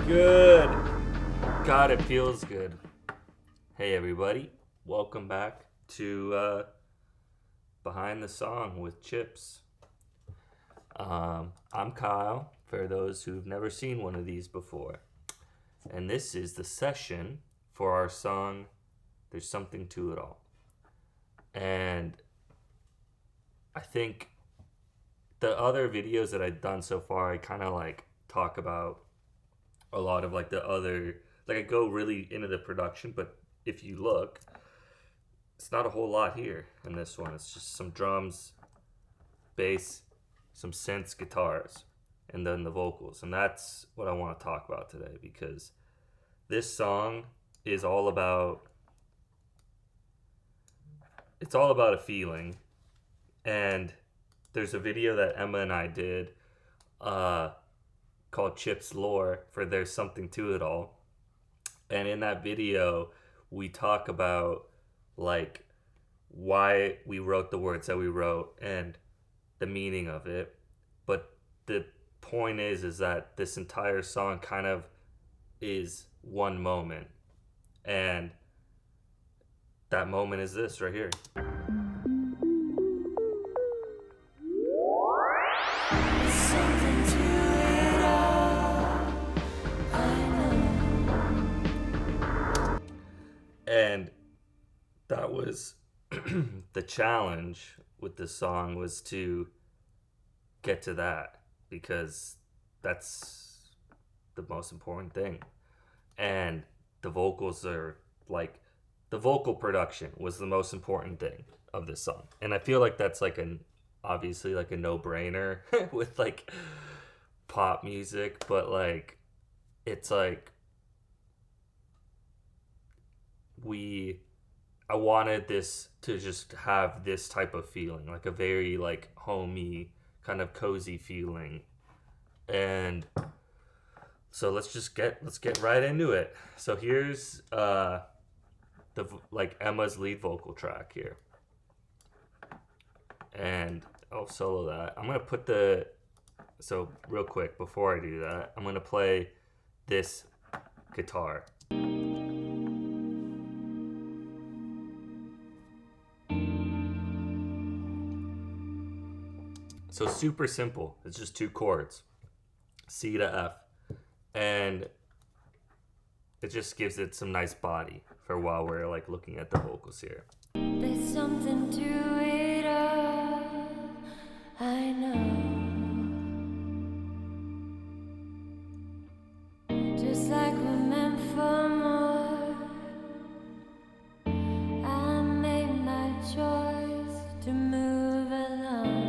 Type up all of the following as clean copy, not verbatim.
good. God, it feels good. Hey, everybody. Welcome back to Behind the Song with Chips. I'm Kyle, for those who've never seen one of these before. And this is the session for our song, There's Something to It All. And I think the other videos that I've done so far, I kind of like talk about a lot of like the other, like I go really into the production, but if you look, it's not a whole lot here in this one. It's just some drums, bass, some synths, guitars, and then the vocals. And that's what I want to talk about today, because this song is all about, it's all about a feeling. And there's a video that Emma and I did called Chip's Lore for There's Something to It All. And in that video, we talk about like why we wrote the words that we wrote and the meaning of it. But the point is that this entire song kind of is one moment. And that moment is this right here. And that was the challenge with this song, was to get to that, because that's the most important thing. And the vocals are like, the vocal production was the most important thing of this song. And I feel like that's like obviously like a no-brainer with like pop music, but like it's like I wanted this to just have this type of feeling, like a very like homey kind of cozy feeling. And so let's get right into it. So here's the like Emma's lead vocal track here. And I'll solo that. I'm going to put so real quick before I do that, I'm going to play this guitar. So super simple. It's just two chords, C to F. And it just gives it some nice body for while we're like looking at the vocals here. There's something to it all, I know. Just like we're meant for more, I made my choice to move along.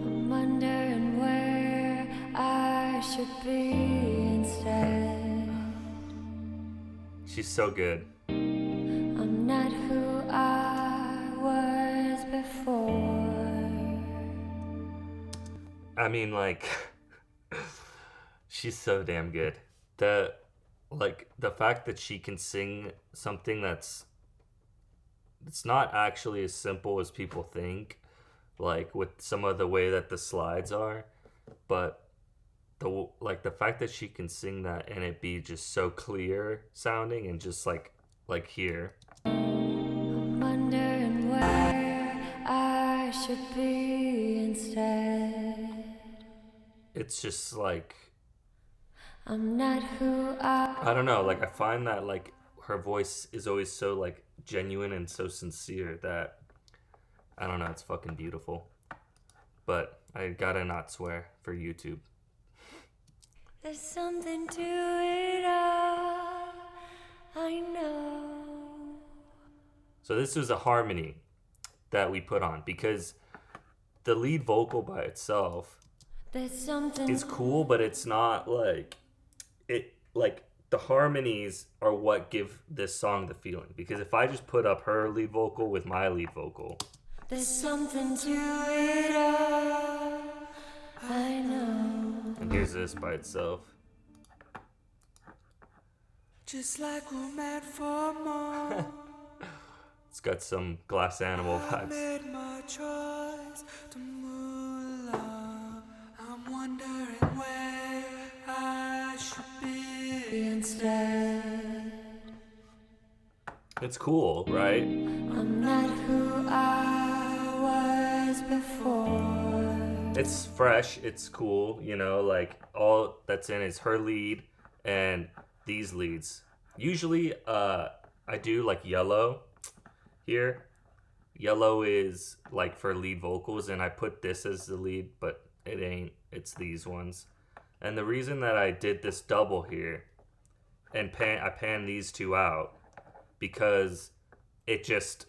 I'm wondering where I should be instead. She's so good. I'm not who I was before. I mean, like, she's so damn good. The fact that she can sing something it's not actually as simple as people think, like with some of the way that the slides are, but the fact that she can sing that and it be just so clear sounding and just like here. I'm wondering where I should be instead. It's just like, I'm not who I don't know, like I find that like her voice is always so like genuine and so sincere that, I don't know, it's fucking beautiful. But I gotta not swear for YouTube. There's something to it all, I know. So this was a harmony that we put on, because the lead vocal by itself is cool, but it's not like it. Like the harmonies are what give this song the feeling. Because if I just put up her lead vocal with my lead vocal, there's something to it all, I know. and here's this by itself. Just like we're meant for more. It's got some Glass Animal I vibes. made my choice to move along. I'm wondering where I should be It's cool, right? I'm not who I was before. It's fresh, it's cool, you know, like all that's in is her lead and these leads. Usually I do like yellow here. Yellow is like for lead vocals, and I put this as the lead, but it ain't. It's these ones. And the reason that I did this double here and I pan these two out because it just,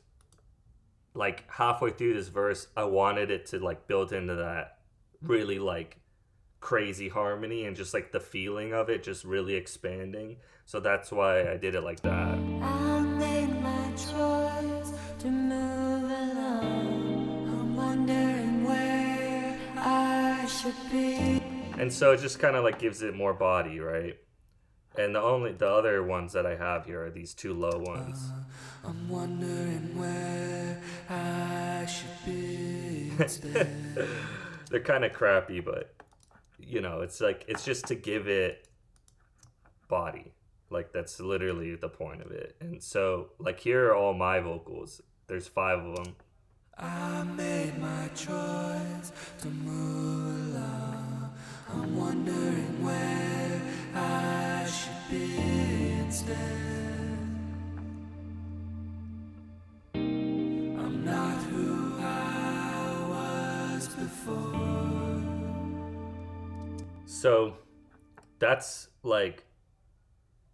like, halfway through this verse, I wanted it to like build into that really like crazy harmony and just like the feeling of it just really expanding. So that's why I did it like that. I made my choice to move along. I'm wondering where I should be. And so it just kind of like gives it more body, right? And the other ones that I have here are these two low ones. I'm wondering where I should be instead. They're kind of crappy, but you know, it's like it's just to give it body. Like that's literally the point of it. And so like here are all my vocals. There's 5 of them. I made my choice to move along. I'm wondering where I should be instead. I'm not who I was before. So that's like,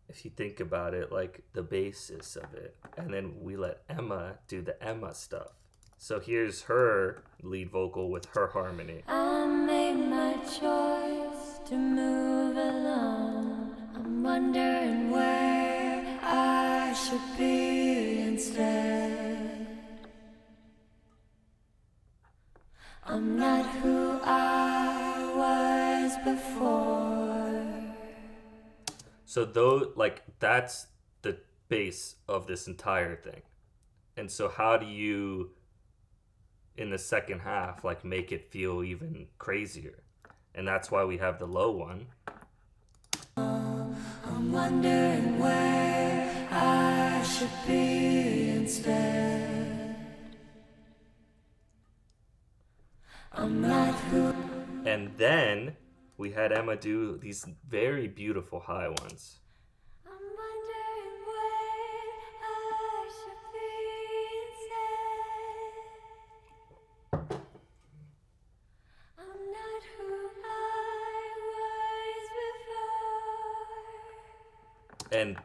if you think about it, like the basis of it. And then we let Emma do the Emma stuff. So here's her lead vocal with her harmony. I made my choice to move along. I'm wondering where I should be instead. I'm not who I was before. So though, like, that's the base of this entire thing. And so how do you, in the second half, like make it feel even crazier? And that's why we have the low one. I'm wondering where I should be instead. I'm not who. And then we had Emma do these very beautiful high ones. I'm wondering where I should be instead. I'm not who I was before. And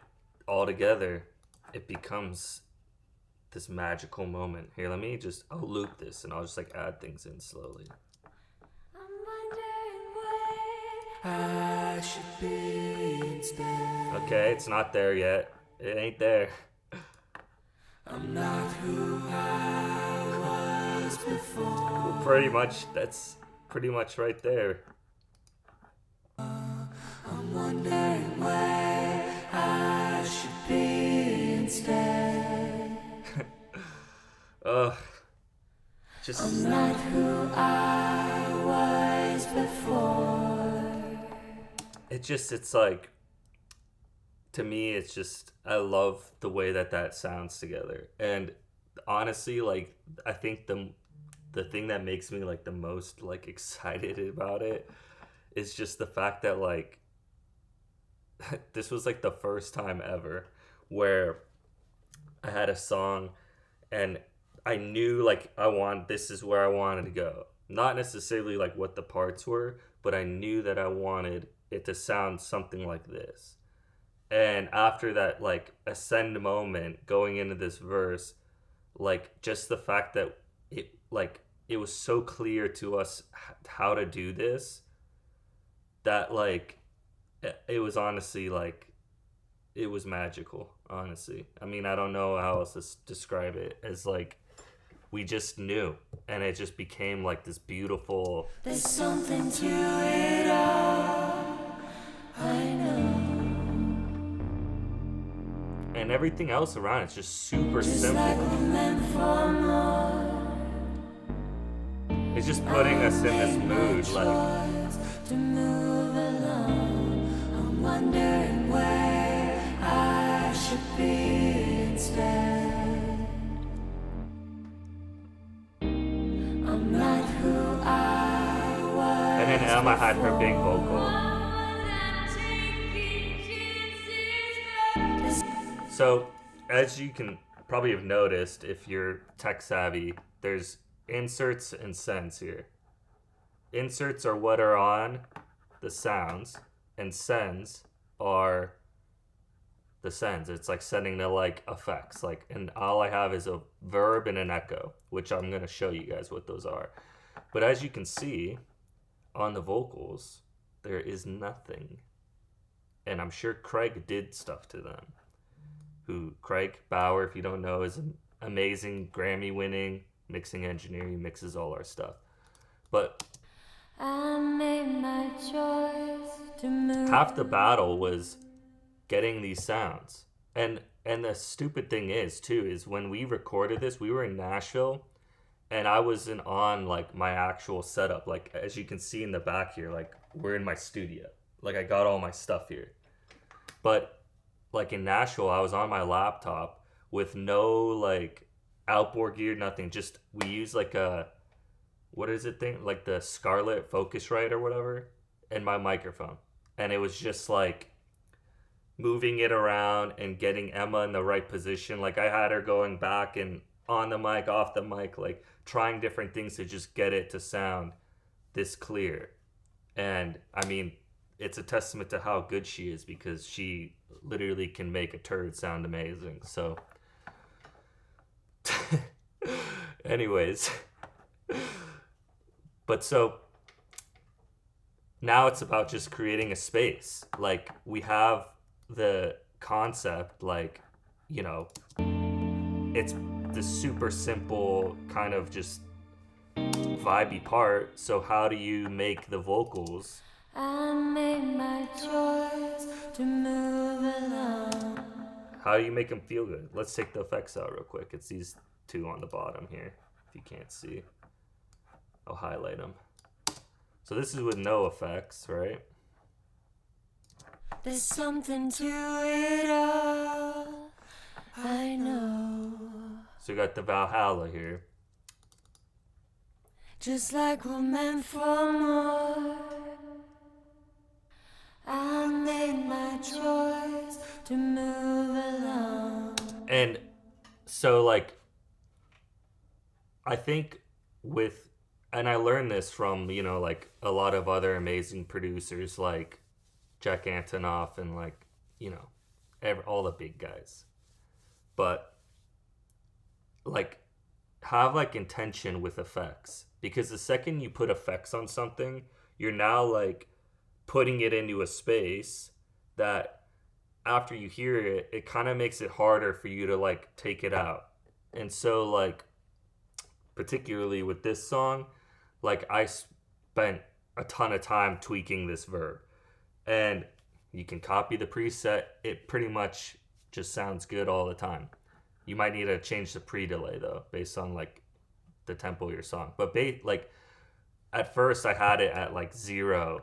all together, it becomes this magical moment. Here, I'll loop this and I'll just like add things in slowly. I'm wondering where I should be instead. Okay, it's not there yet. It ain't there. I'm not who I was before. Pretty much, that's pretty much right there. I'm wondering where I should be instead. Just I'm not who I was before. it's like, to me, it's just, I love the way that sounds together. And honestly, like, I think the thing that makes me like the most like excited about it is just the fact that like this was like the first time ever where I had a song and I knew like this is where I wanted to go. Not necessarily like what the parts were, but I knew that I wanted it to sound something like this. And after that like ascend moment going into this verse, like just the fact that it was so clear to us how to do this that like it was honestly like it was magical, honestly. I mean, I don't know how else to describe it, as like we just knew and it just became like this beautiful. there's something to it all. I know. And everything else around it's just super Just simple. like we're meant for more. It's just putting us in this mood, like Choice to move along. I'm wondering where I should be instead. I'm not who I was. And then Emma had her big vocal. So, as you can probably have noticed, if you're tech savvy, there's inserts and sends here. Inserts are what are on the sounds, and sends are the sends. It's like sending the like effects. Like, and all I have is a verb and an echo, which I'm gonna show you guys what those are. But as you can see on the vocals, there is nothing. And I'm sure Craig did stuff to them. Craig Bauer, if you don't know, is an amazing Grammy-winning mixing engineer. He mixes all our stuff. But I made my choice to move. Half the battle was getting these sounds. And the stupid thing is, too, is when we recorded this, we were in Nashville, and I wasn't on, like, my actual setup. Like, as you can see in the back here, like, we're in my studio. Like, I got all my stuff here. But like in Nashville, I was on my laptop with no like outboard gear, nothing. Just we use like a, what is it thing? Like the Scarlett Focusrite or whatever, and my microphone. And it was just like moving it around and getting Emma in the right position. Like I had her going back and on the mic, off the mic, like trying different things to just get it to sound this clear. And I mean, it's a testament to how good she is, because she literally can make a turd sound amazing. So anyways, but so now it's about just creating a space. Like we have the concept, like, you know, it's the super simple kind of just vibey part. So how do you make the vocals? I made my choice to move along. How do you make them feel good? Let's take the effects out real quick. It's these two on the bottom here. If you can't see, I'll highlight them. So this is with no effects, right? There's something to it all, I know. So you got the Valhalla here. Just like we're meant for more. I made my choice to move along. And so like, I think with, and I learned this from, you know, like a lot of other amazing producers like Jack Antonoff and like, you know, all the big guys. But like, have like intention with effects, because the second you put effects on something, you're now like putting it into a space that after you hear it, it kind of makes it harder for you to like take it out. And so like, particularly with this song, like I spent a ton of time tweaking this verb, and you can copy the preset. It pretty much just sounds good all the time. You might need to change the pre-delay though, based on like the tempo of your song. But like at first I had it at like 0,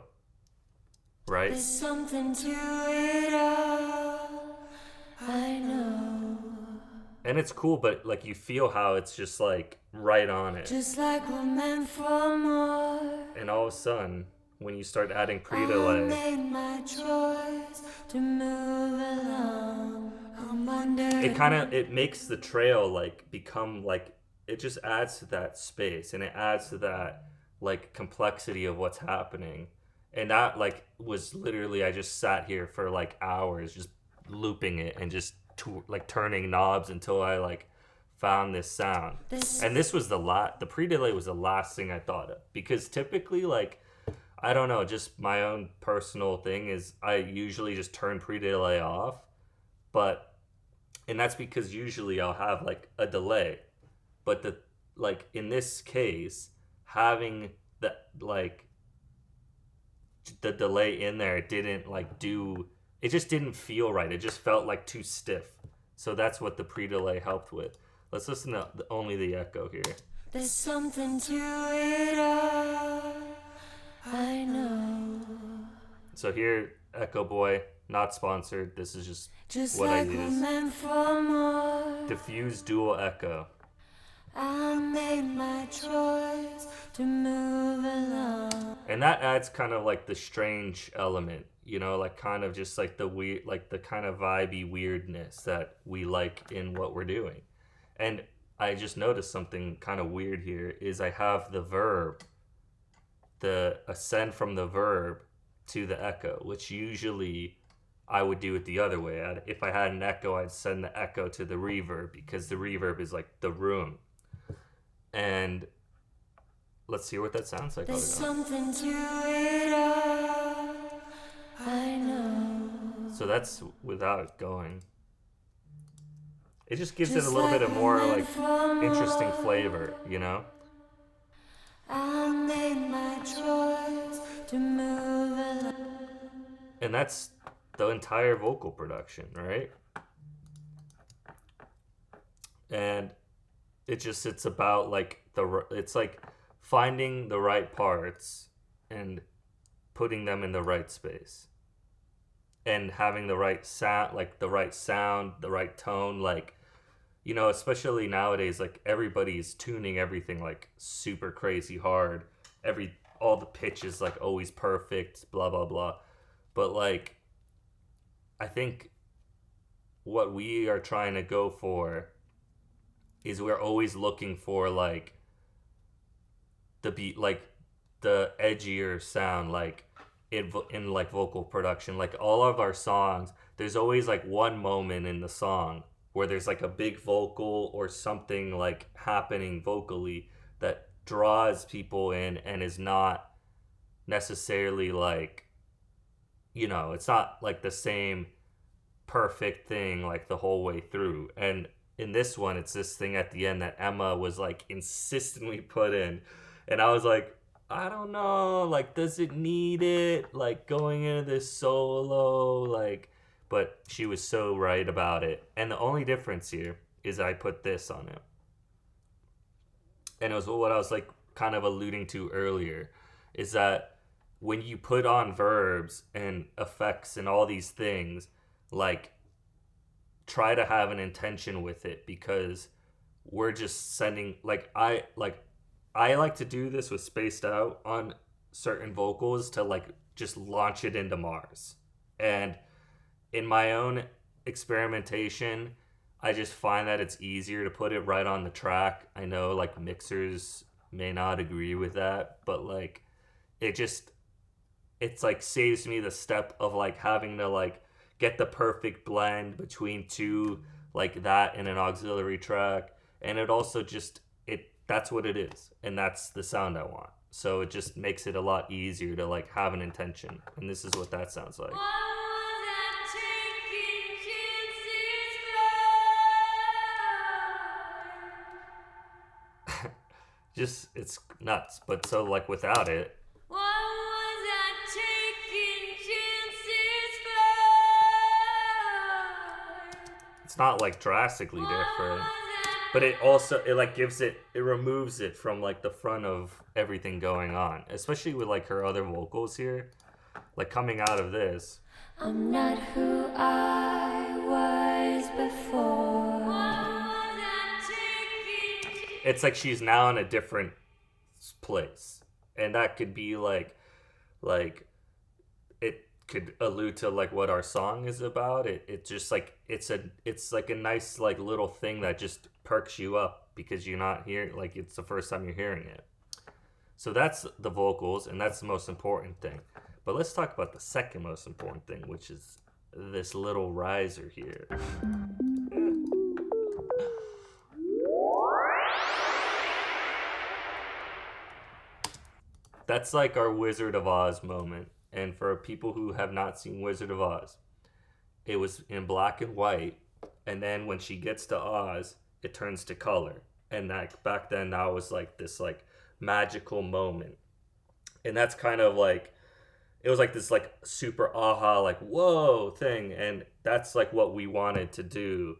right? There's something to it all, I know. And it's cool, but like you feel how it's just like right on it. Just like we're meant for more. And all of a sudden, when you start adding I pre-delay, made my choice to move along. I'm under. it makes the trail like become like, it just adds to that space, and it adds to that like complexity of what's happening. And that like was literally, I just sat here for like hours just looping it and just like turning knobs until I like found this sound. And this was the pre-delay was the last thing I thought of, because typically, like, I don't know, just my own personal thing is I usually just turn pre-delay off, and that's because usually I'll have like a delay. But like in this case, having the like the delay in there, it didn't like it just didn't feel right. It just felt like too stiff. So that's what the pre-delay helped with. Let's listen to only the echo here. There's something to it all, I know. So here, Echo Boy, not sponsored. This is just what like I we're use. meant for more. diffuse dual echo. I made my choice to move along. And that adds kind of like the strange element, like kind of just like the weird, like the kind of vibey weirdness that we like in what we're doing. And I just noticed something kind of weird here is I have the verb, the ascend from the verb to the echo, which usually I would do it the other way. If I had an echo, I'd send the echo to the reverb because the reverb is like the room. And let's hear what that sounds like. There's something to it all, I know. So that's without it going. It just gives it a little bit of more like interesting flavor, I made my choice to move along. And that's the entire vocal production, right? And it's about like it's like finding the right parts and putting them in the right space and having the right sound, the right tone, especially nowadays, like everybody's tuning everything like super crazy hard. All the pitch is like always perfect, blah blah blah. But like I think what we are trying to go for is we're always looking for like the beat, like the edgier sound, like in like vocal production. Like all of our songs, there's always like one moment in the song where there's like a big vocal or something like happening vocally that draws people in and is not necessarily like, it's not like the same perfect thing like the whole way through. And in this one, it's this thing at the end that Emma was like insistently put in. And I was like, I don't know, like, does it need it? Like, going into this solo, like, but she was so right about it. And the only difference here is I put this on it. And it was what I was like kind of alluding to earlier, is that when you put on verbs and effects and all these things, like, try to have an intention with it, because we're just sending, I like to do this with spaced out on certain vocals to like just launch it into Mars. And in my own experimentation, I just find that it's easier to put it right on the track. I know like mixers may not agree with that, but like it's like saves me the step of like having to like get the perfect blend between two, like that and an auxiliary track. And it also just that's what it is, and that's the sound I want. So it just makes it a lot easier to like have an intention, and this is what that sounds like. Just, it's nuts. But so like without it, it's not like drastically different. But it also, it like it removes it from like the front of everything going on. Especially with like her other vocals here. Like coming out of this. I'm not who I was before. It's like she's now in a different place. And that could be like it could allude to like what our song is about. It just like it's like a nice like little thing that just perks you up because you're not hearing, like it's the first time you're hearing it. So that's the vocals, and that's the most important thing. But let's talk about the second most important thing, which is this little riser here. That's like our Wizard of Oz moment. And for people who have not seen Wizard of Oz, it was in black and white, and then when she gets to Oz, it turns to color. And that back then, that was like this like magical moment. And that's kind of like, it was like this like super aha, like whoa thing. And that's like what we wanted to do,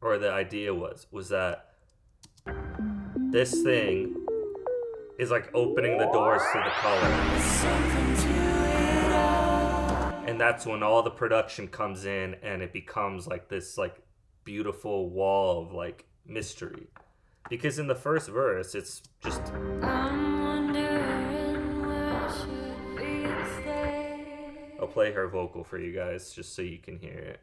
or the idea was that this thing is like opening the doors to the color. And that's when all the production comes in, and it becomes like this like beautiful wall of like mystery. Because in the first verse, it's just. I'm wondering where should we stay. I'll play her vocal for you guys just so you can hear it.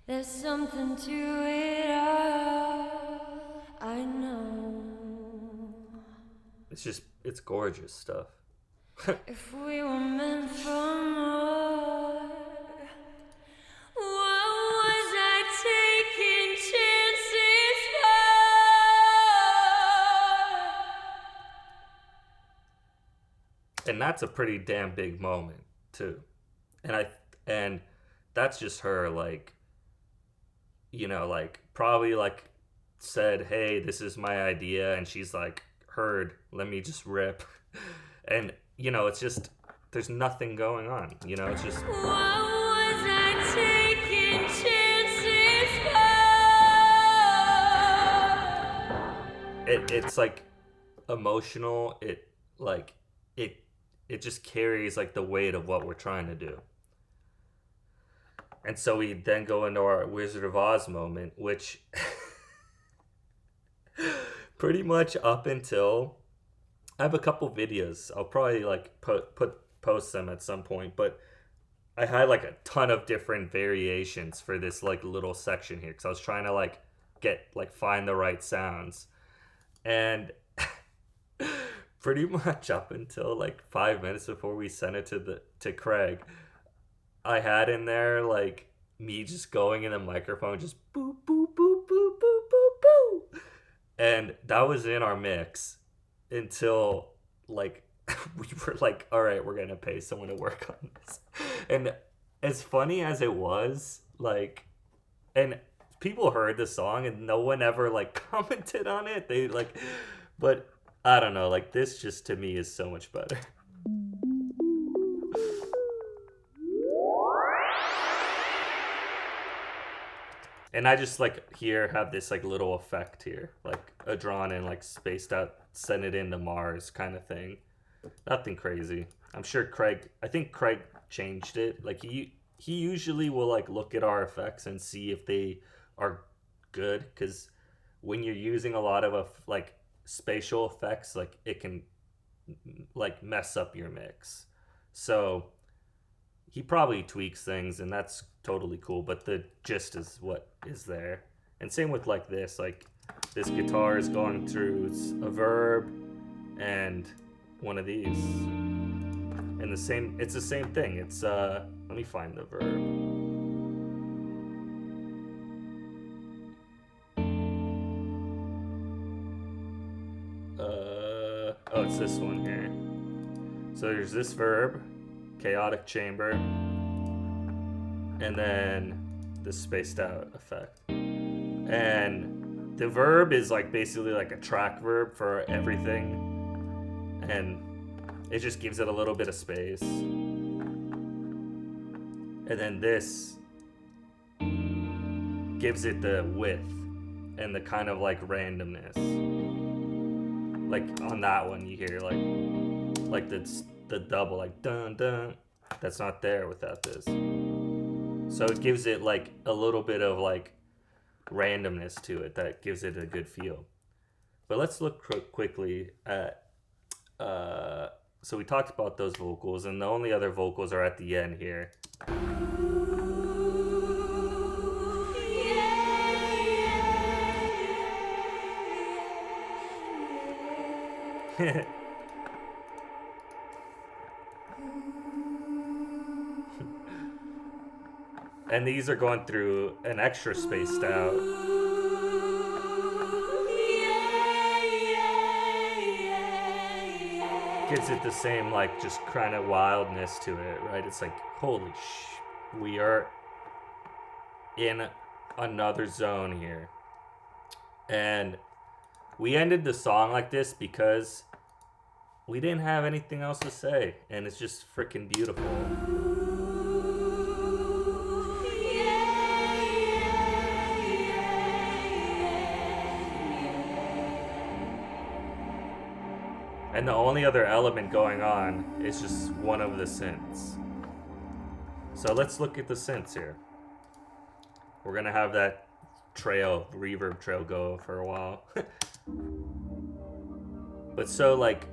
There's something to it all, I know. It's gorgeous stuff. If we were meant for more, what was I taking chances for? And that's a pretty damn big moment too. And that's just her like, you know, like probably like said, hey, this is my idea, and she's like, heard, let me just rip. And you know, it's just, there's nothing going on, you know, it's just. What was I taking chances for? It's like emotional. It just carries like the weight of what we're trying to do. And so we then go into our Wizard of Oz moment, which pretty much up until, I have a couple videos. I'll probably like post them at some point, but I had like a ton of different variations for this like little section here because I was trying to like find the right sounds. And pretty much up until like 5 minutes before we sent it to Craig, I had in there like me just going in the microphone, just boop, boop, boop, boop, boop, boop, boop. And that was in our mix until like we were like, all right, we're going to pay someone to work on this. And as funny as it was, like, and people heard the song and no one ever like commented on it. They like, but I don't know, like this just to me is so much better. And I just like here have this like little effect here, like a drawn in, like spaced out, send it into Mars kind of thing. Nothing crazy. I'm sure I think Craig changed it. Like he usually will like look at our effects and see if they are good, because when you're using a lot of like spatial effects, like it can like mess up your mix. So he probably tweaks things, and that's totally cool, but the gist is what is there. And same with like this guitar is going through a verb and one of these, and it's the same thing. It's let me find the verb. Oh, it's this one here. So there's this verb, chaotic chamber, and then the spaced out effect. And the verb is like basically like a track verb for everything, and it just gives it a little bit of space. And then this gives it the width and the kind of like randomness. Like on that one you hear like the double, like dun dun, that's not there without this. So it gives it like a little bit of like randomness to it that gives it a good feel. But let's look quickly at so we talked about those vocals, and the only other vocals are at the end here. And these are going through an extra spaced out. Gives it the same like just kind of wildness to it, right? It's like, holy we are in another zone here. And we ended the song like this because we didn't have anything else to say, and it's just freaking beautiful. And the only other element going on is just one of the synths. So let's look at the synths here. We're gonna have that reverb trail go for a while. But so like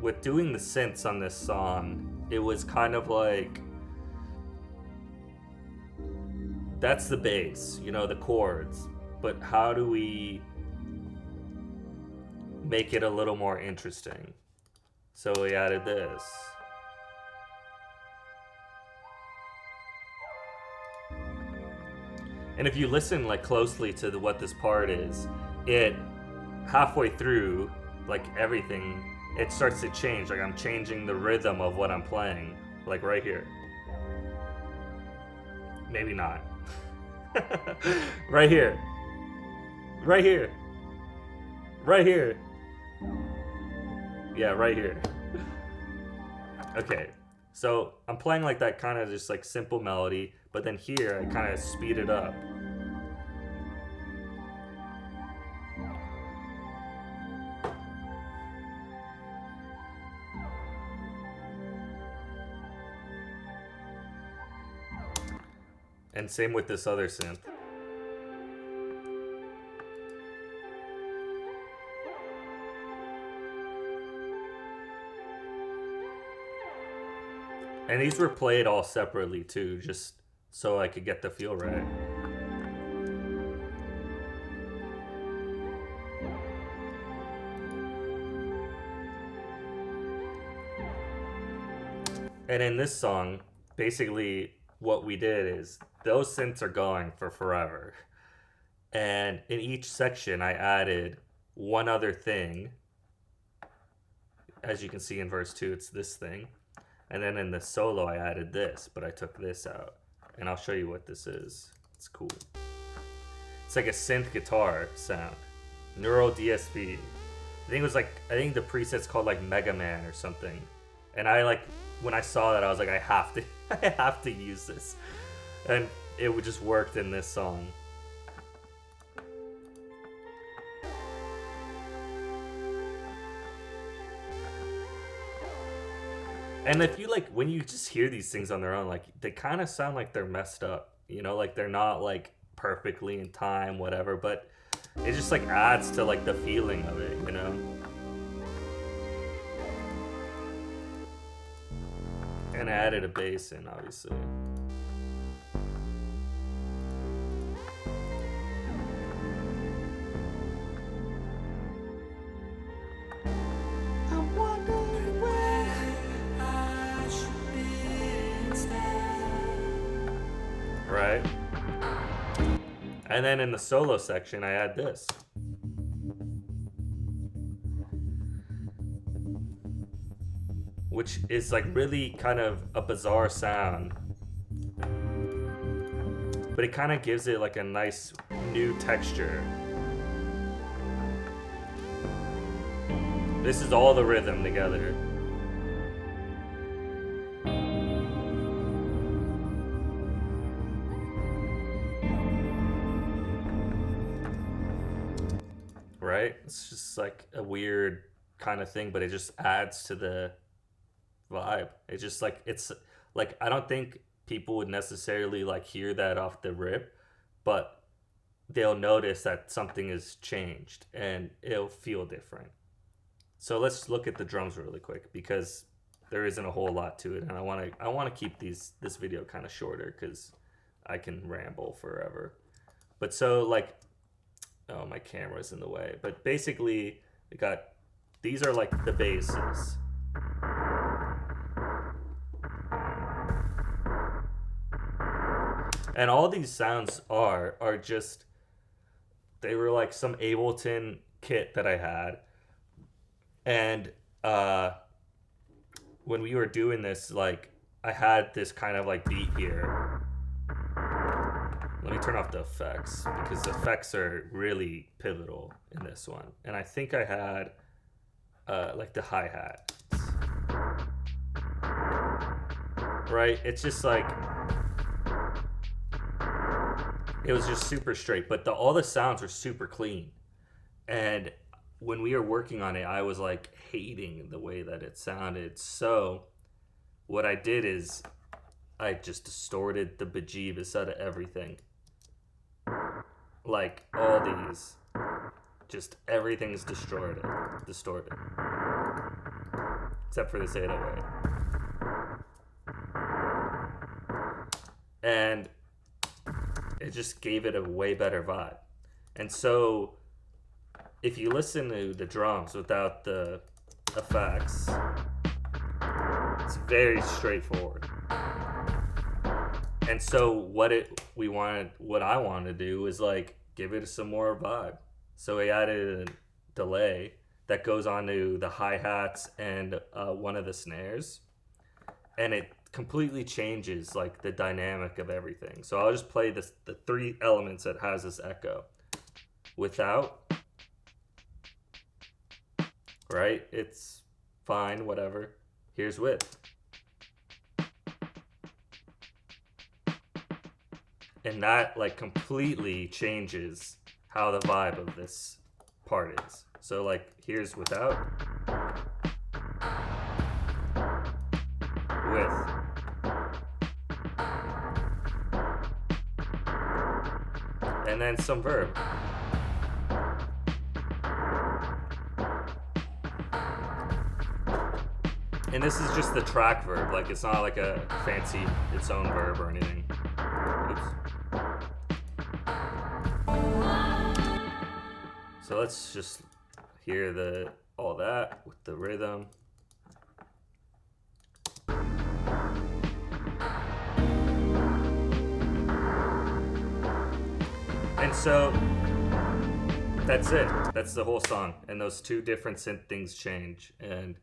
with doing the synths on this song, it was kind of like, that's the bass, you know, the chords, but how do we make it a little more interesting? So we added this. And if you listen like closely to what this part is, it halfway through, like everything, it starts to change. Like I'm changing the rhythm of what I'm playing, like right here. Maybe not. Right here. Right here. Right here. Yeah, right here. Okay, so I'm playing like that kind of just like simple melody, but then here I kind of speed it up. And same with this other synth. And these were played all separately too, just so I could get the feel right. And in this song, basically what we did is those synths are going for forever. And in each section, I added one other thing. As you can see in verse 2, it's this thing. And then in the solo, I added this, but I took this out. And I'll show you what this is. It's cool. It's like a synth guitar sound. Neural DSP. I think the preset's called like Mega Man or something. And when I saw that, I was like, I have to use this. And it just worked in this song. And if you like, when you just hear these things on their own, like they kind of sound like they're messed up, you know, like they're not like perfectly in time, whatever, but it just like adds to like the feeling of it, you know? And I added a bass in, obviously. I'm wondering where I should be instead. Right? And then in the solo section, I add this. Which is like really kind of a bizarre sound. But it kind of gives it like a nice new texture. This is all the rhythm together. Right? It's just like a weird kind of thing, but it just adds to the vibe. It's just like, it's like, I don't think people would necessarily like hear that off the rip, but they'll notice that something has changed and it'll feel different. So let's look at the drums really quick, because there isn't a whole lot to it, and I want to keep this video kind of shorter because I can ramble forever. But so like, oh, my camera's in the way, but basically we got, these are like the basses. And all these sounds are just, they were like some Ableton kit that I had. And when we were doing this, like, I had this kind of like beat here. Let me turn off the effects, because the effects are really pivotal in this one. And I think I had like the hi-hat. Right? It's just like, it was just super straight, but all the sounds were super clean. And when we were working on it, I was like hating the way that it sounded. So what I did is I just distorted the bejeebus out of everything. like all these, just everything's distorted. Except for this 808. And it just gave it a way better vibe. And so if you listen to the drums without the effects, it's very straightforward. And so what I wanted to do is like give it some more vibe. So we added a delay that goes onto the hi-hats and one of the snares, and it completely changes like the dynamic of everything. So I'll just play the 3 elements that has this echo. Without, right? It's fine, whatever. Here's with. And that like completely changes how the vibe of this part is. So like here's without, with, and then some verb. And this is just the track verb, like it's not like a fancy its own verb or anything. Oops. So let's just hear all that with the rhythm. And so that's it. That's the whole song. And those 2 different synth things change. And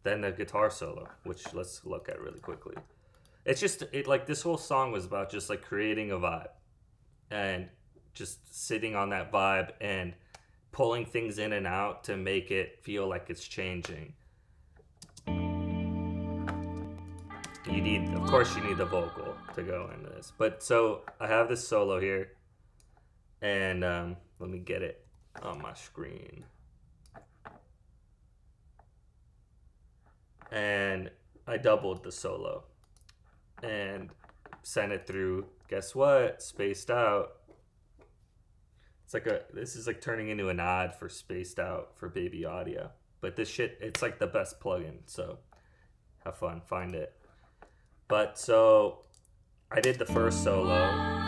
then the guitar solo, which let's look at really quickly. It's just like this whole song was about just like creating a vibe and just sitting on that vibe and pulling things in and out to make it feel like it's changing. Of course you need the vocal to go into this. But so I have this solo here, and let me get it on my screen. And I doubled the solo and sent it through, guess what? Spaced out. This is like turning into an ad for Spaced Out for Baby Audio. But this shit, it's like the best plugin, so have fun, find it. But so I did the first solo.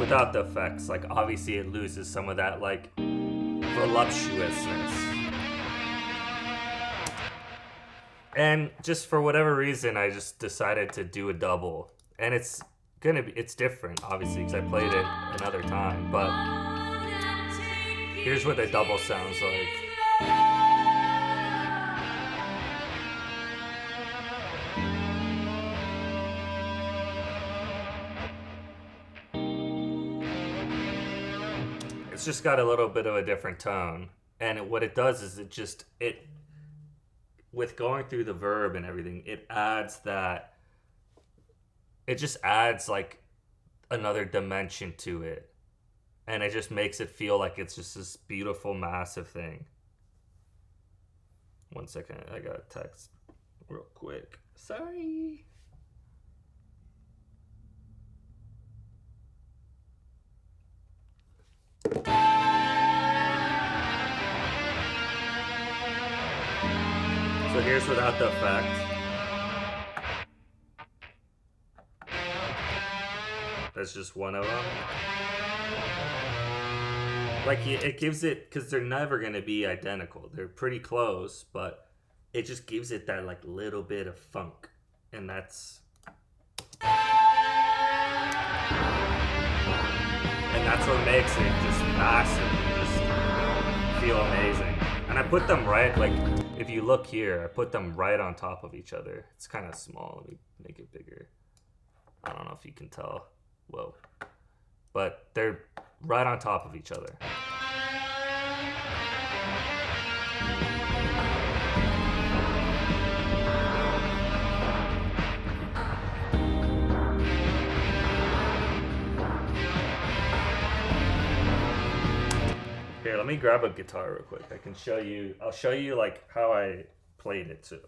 Without the effects, like obviously it loses some of that like voluptuousness. And just for whatever reason, I just decided to do a double. And it's different, obviously, because I played it another time. But here's what the double sounds like. It's just got a little bit of a different tone. And what it does is with going through the verb and everything, it just adds like another dimension to it. And it just makes it feel like it's just this beautiful, massive thing. 1 second, I got a text real quick. Sorry. So here's without the effect. That's just one of them. Like it gives it, because they're never going to be identical. They're pretty close, but it just gives it that like little bit of funk. And that's what makes it just massive and just feel amazing. And I put them right, like, if you look here, I put them right on top of each other. It's kind of small. Let me make it bigger. I don't know if you can tell. Whoa. But they're right on top of each other. Here, let me grab a guitar real quick. I can show you. I'll show you like how I played it too,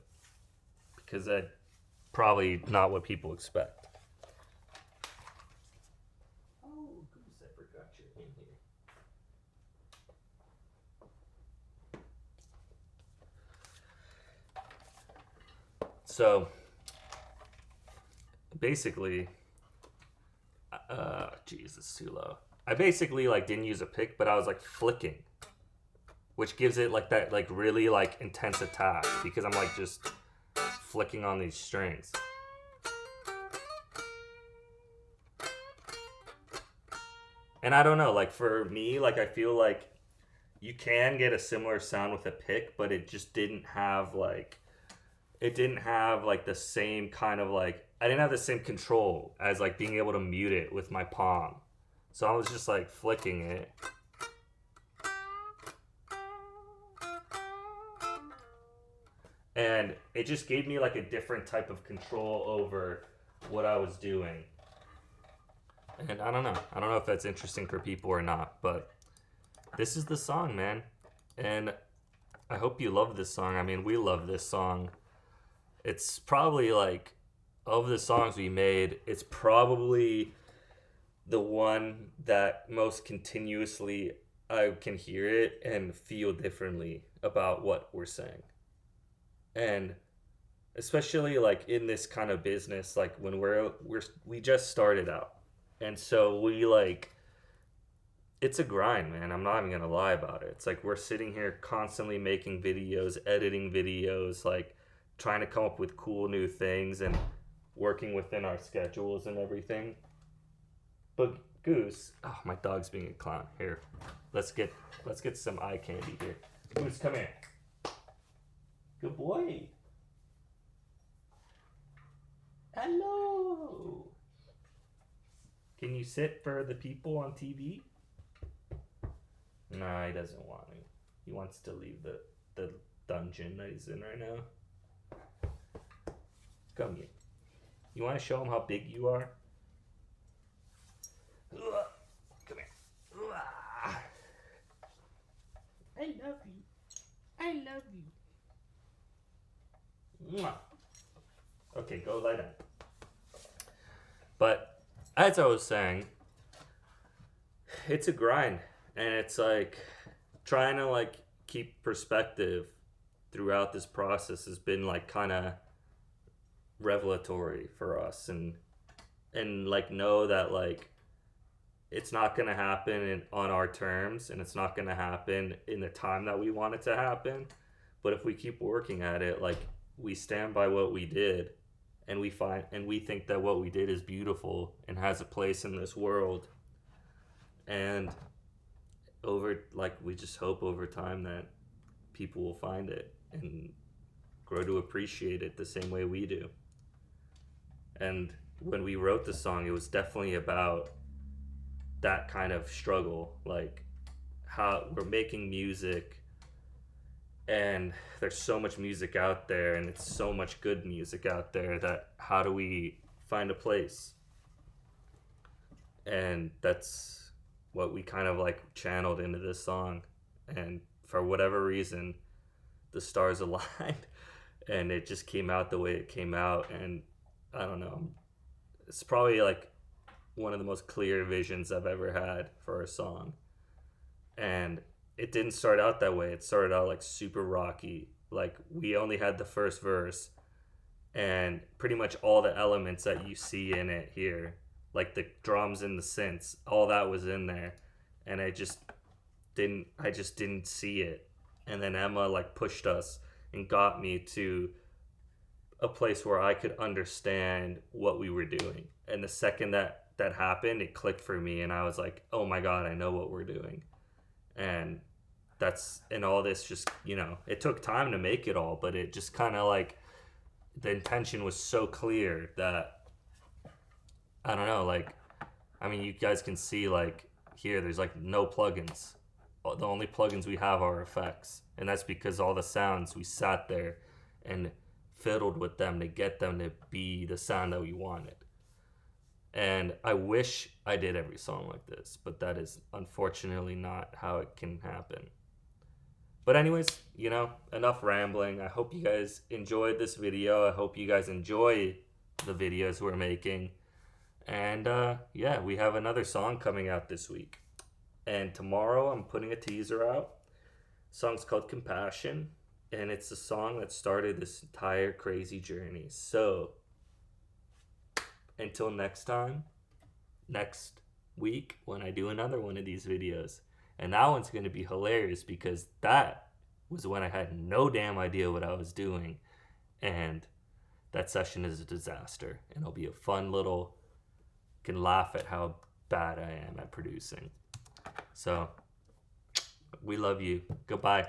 because that's probably not what people expect. Oh, goose! I forgot you're in here. So, basically, jeez, it's too low. I basically like didn't use a pick, but I was like flicking, which gives it like that like really like intense attack because I'm like just flicking on these strings. And I don't know, like for me, like I feel like you can get a similar sound with a pick, but it just didn't have like the same kind of like I didn't have the same control as like being able to mute it with my palm. So I was just like flicking it. And it just gave me like a different type of control over what I was doing. And I don't know. I don't know if that's interesting for people or not, but this is the song, man. And I hope you love this song. I mean, we love this song. It's probably like, of the songs we made, it's probably the one that most continuously I can hear it and feel differently about what we're saying. And especially like in this kind of business, like when we just started out. And so we like, it's a grind, man. I'm not even gonna lie about it. It's like we're sitting here constantly making videos, editing videos, like trying to come up with cool new things and working within our schedules and everything. But Goose, oh, my dog's being a clown. Here, let's get some eye candy here. Goose, come here. Good boy. Hello. Can you sit for the people on TV? Nah, he doesn't want to. He wants to leave the dungeon that he's in right now. Come here. You want to show him how big you are? Come here. I love you. I love you. Okay, go lie down. But as I was saying, it's a grind, and it's like trying to like keep perspective throughout this process has been like kind of revelatory for us, and like know that like it's not gonna happen on our terms, and it's not gonna happen in the time that we want it to happen. But if we keep working at it, like we stand by what we did, and we think that what we did is beautiful and has a place in this world. And we just hope over time that people will find it and grow to appreciate it the same way we do. And when we wrote the song, it was definitely about that kind of struggle, like how we're making music and there's so much music out there, and it's so much good music out there, that how do we find a place? And that's what we kind of like channeled into this song. And for whatever reason, the stars aligned and it just came out the way it came out. And I don't know, it's probably like one of the most clear visions I've ever had for a song. And it didn't start out that way. It started out like super rocky. Like we only had the first verse, and pretty much all the elements that you see in it here, like the drums and the synths, all that was in there. And I just didn't see it. And then Emma like pushed us and got me to a place where I could understand what we were doing. And the second that happened, it clicked for me, and I was like, oh my God, I know what we're doing. And all this just, it took time to make it all, but it just kind of like, the intention was so clear that, I don't know, like, I mean, you guys can see like here, there's like no plugins. The only plugins we have are effects. And that's because all the sounds, we sat there and fiddled with them to get them to be the sound that we wanted. And I wish I did every song like this, but that is unfortunately not how it can happen. But anyways, enough rambling. I hope you guys enjoyed this video. I hope you guys enjoy the videos we're making. And yeah, we have another song coming out this week. And tomorrow I'm putting a teaser out. The song's called Compassion. And it's the song that started this entire crazy journey. So, until next time, next week when I do another one of these videos. And that one's going to be hilarious because that was when I had no damn idea what I was doing. And that session is a disaster. And it'll be a fun little, can laugh at how bad I am at producing. So, we love you. Goodbye.